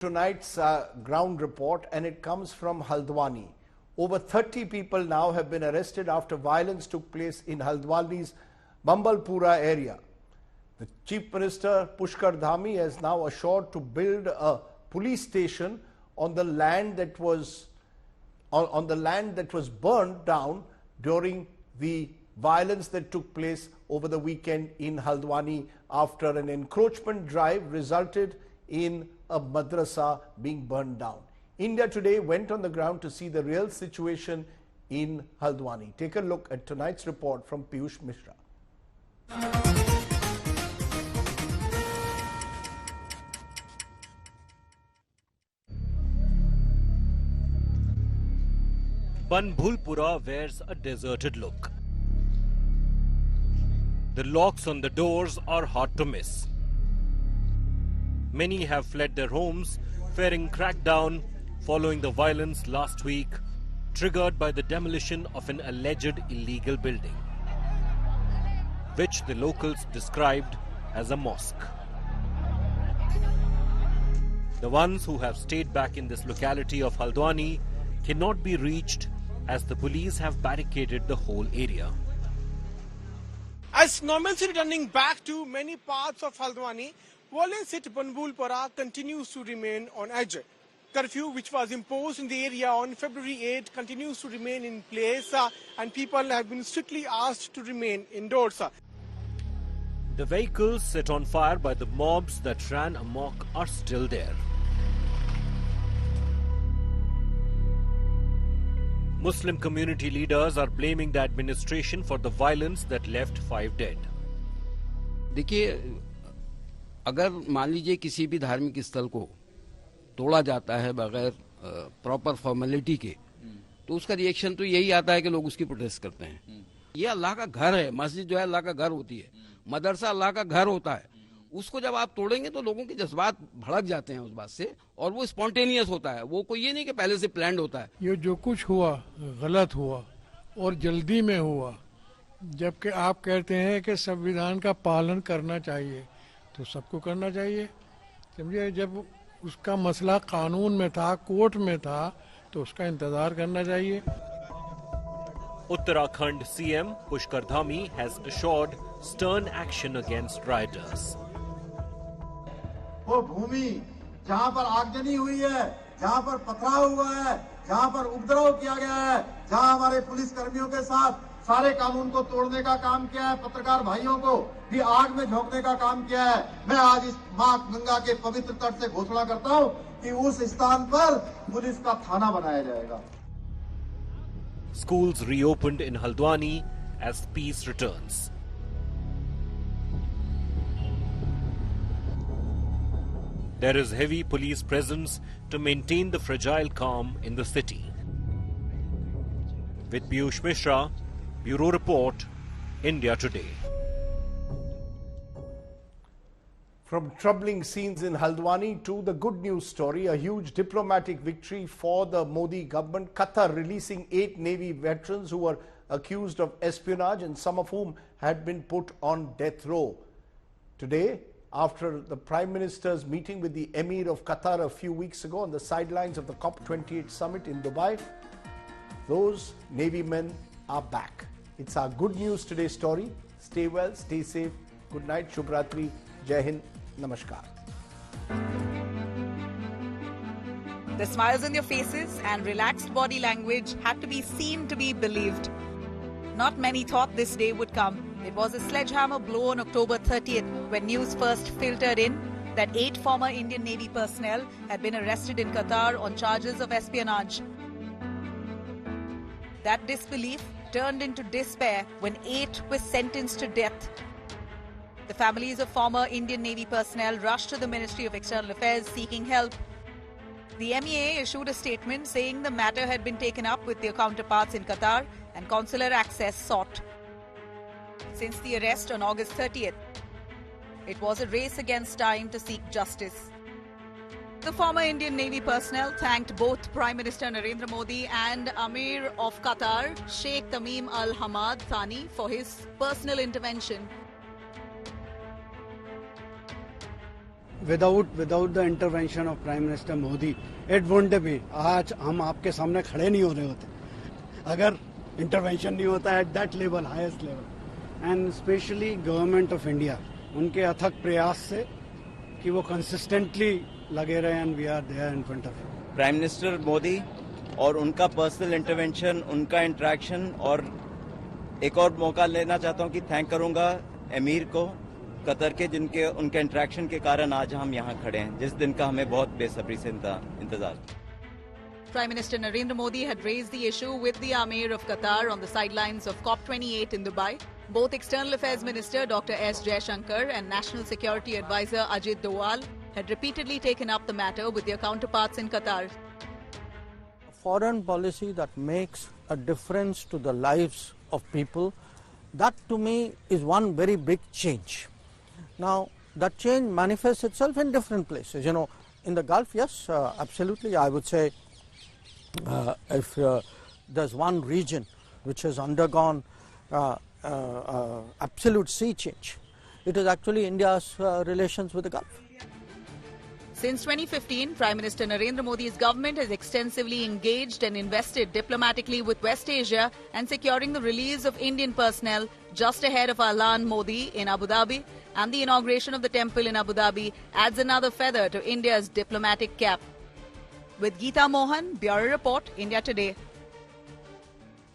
Tonight's ground report, and it comes from Haldwani. Over 30 people now have been arrested after violence took place in Haldwani's Mambalpura area. The Chief Minister Pushkar Dhami has now assured to build a police station on the land that was burned down during the violence that took place over the weekend in Haldwani after an encroachment drive resulted in a madrasa being burned down. India Today went on the ground to see the real situation in Haldwani. Take a look at tonight's report from Piyush Mishra. Panbhulpura wears a deserted look. The locks on the doors are hard to miss. Many have fled their homes, fearing crackdown following the violence last week, triggered by the demolition of an alleged illegal building, which the locals described as a mosque. The ones who have stayed back in this locality of Haldwani cannot be reached as the police have barricaded the whole area. As normalcy returning back to many parts of Haldwani, violence at Panbhulpura continues to remain on edge. Curfew, which was imposed in the area on February 8, continues to remain in place and people have been strictly asked to remain indoors. The vehicles set on fire by the mobs that ran amok are still there. Muslim community leaders are blaming the administration for the violence that left 5 dead. देखिए, अगर मान लीजिए किसी भी धार्मिक स्थल को तोड़ा जाता है बगैर प्रॉपर फॉर्मेलिटी के, तो उसका रिएक्शन तो यही आता है कि लोग उसकी प्रोटेस्ट करते हैं। ये अल्लाह का घर है, मस्जिद जो है अल्लाह का घर होती है, मदरसा अल्लाह का घर होता है। उसको जब आप तोड़ेंगे तो लोगों के जज्बात भड़क जाते हैं उस बात से, और वो स्पॉन्टेनियस होता है, वो कोई ये नहीं कि पहले से प्लान्ड होता है। ये जो कुछ हुआ गलत हुआ और जल्दी में हुआ, जबकि आप कहते हैं कि संविधान का पालन करना चाहिए, तो सबको करना चाहिए। समझिए, जब उसका मसला कानून में था, कोर्ट में था, तो उसका इंतजार करना चाहिए। Uttarakhand CM Pushkar Dhami has assured stern action against rioters. वो भूमि जहाँ पर आगजनी हुई है, जहाँ पर पथराव हुआ है, जहाँ पर उपद्रव किया गया है, जहाँ हमारे पुलिस कर्मियों के साथ सारे कानून को तोड़ने का काम किया है, पत्रकार भाइयों को भी आग में झोंकने का काम किया है, मैं आज इस मां गंगा के पवित्र तट से घोषणा करता हूं कि उस स्थान पर पुलिस का थाना बनाया जाएगा। Schools reopened in Haldwani as peace returns. There is heavy police presence to maintain the fragile calm in the city. With Piyush Mishra, Bureau Report, India Today. From troubling scenes in Haldwani to the good news story, a huge diplomatic victory for the Modi government. Qatar releasing 8 Navy veterans who were accused of espionage and some of whom had been put on death row. Today, after the Prime Minister's meeting with the Emir of Qatar a few weeks ago on the sidelines of the COP28 summit in Dubai, those Navy men are back. It's our good news today story. Stay well, stay safe. Good night, Shubhratri, Jai Hind, Namaskar. The smiles on their faces and relaxed body language had to be seen to be believed. Not many thought this day would come. It was a sledgehammer blow on October 30th when news first filtered in that 8 former Indian Navy personnel had been arrested in Qatar on charges of espionage. That disbelief turned into despair when 8 were sentenced to death. The families of former Indian Navy personnel rushed to the Ministry of External Affairs seeking help. The MEA issued a statement saying the matter had been taken up with their counterparts in Qatar and consular access sought. Since the arrest on August 30th, it was a race against time to seek justice. The former Indian Navy personnel thanked both Prime Minister Narendra Modi and Amir of Qatar, Sheikh Tamim Al Hamad Thani, for his personal intervention. without the intervention of Prime Minister Modi, it wouldn't be. आज हम आपके सामने खड़े नहीं हो रहे होते अगर intervention नहीं होता at that level, highest level. And especially Government of India, उनके अथक प्रयास से कि वो consistently लगे रहे and we are there in front of you. Prime minister Modi और उनका पर्सनल इंटरवेंशन, उनका इंटरेक्शन, और एक और मौका लेना चाहता हूं कि थैंक करूंगा एमीर को कतर के, जिनके उनके इंटरेक्शन के कारण आज हम यहां खड़े हैं, जिस दिन का हमें बहुत बेसब्री से इंतजार। Prime Minister Narendra Modi had raised the issue with the Amir of Qatar on the sidelines of COP28 in Dubai. Both External Affairs Minister Dr. S. Jaishankar and National Security Advisor Ajit Doval had repeatedly taken up the matter with their counterparts in Qatar. Foreign policy that makes a difference to the lives of people, that to me is one very big change. Now, that change manifests itself in different places. You know, in the Gulf, yes, absolutely, I would say if there's one region which has undergone absolute sea change, it is actually India's relations with the Gulf. Since 2015, Prime Minister Narendra Modi's government has extensively engaged and invested diplomatically with West Asia and securing the release of Indian personnel just ahead of Alan Modi in Abu Dhabi, and the inauguration of the temple in Abu Dhabi adds another feather to India's diplomatic cap. With Geeta Mohan, Bureau Report, India Today.